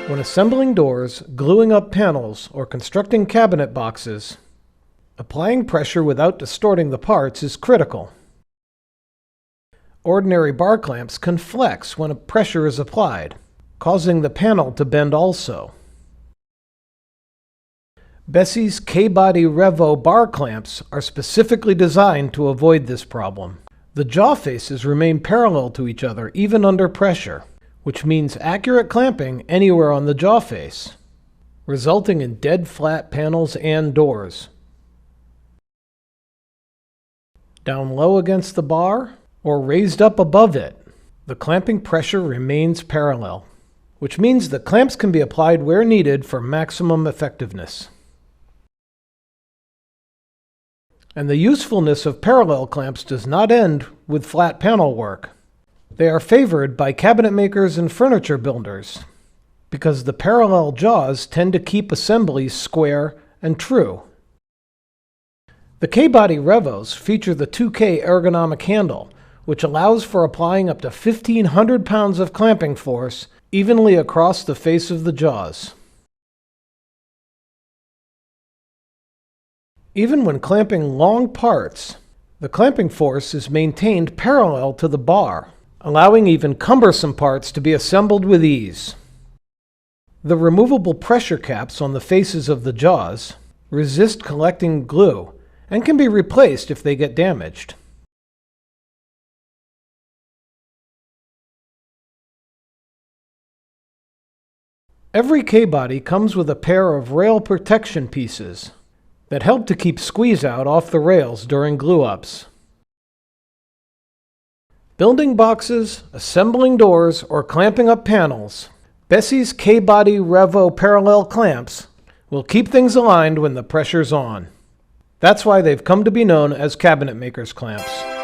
When assembling doors, gluing up panels, or constructing cabinet boxes, applying pressure without distorting the parts is critical. Ordinary bar clamps can flex when a pressure is applied, causing the panel to bend also. Bessey's K-body Revo bar clamps are specifically designed to avoid this problem. The jaw faces remain parallel to each other even under pressure, which means accurate clamping anywhere on the jaw face, resulting in dead flat panels and doors. Down low against the bar or raised up above it, the clamping pressure remains parallel, which means the clamps can be applied where needed for maximum effectiveness. And the usefulness of parallel clamps does not end with flat panel work. They are favored by cabinet makers and furniture builders because the parallel jaws tend to keep assemblies square and true. The K-body Revos feature the 2K ergonomic handle, which allows for applying up to 1,500 pounds of clamping force evenly across the face of the jaws. Even when clamping long parts, the clamping force is maintained parallel to the bar, allowing even cumbersome parts to be assembled with ease. The removable pressure caps on the faces of the jaws resist collecting glue and can be replaced if they get damaged. Every K-body comes with a pair of rail protection pieces that help to keep squeeze out off the rails during glue-ups. Building boxes, assembling doors, or clamping up panels, Bessey's K-body Revo parallel clamps will keep things aligned when the pressure's on. That's why they've come to be known as cabinet makers clamps.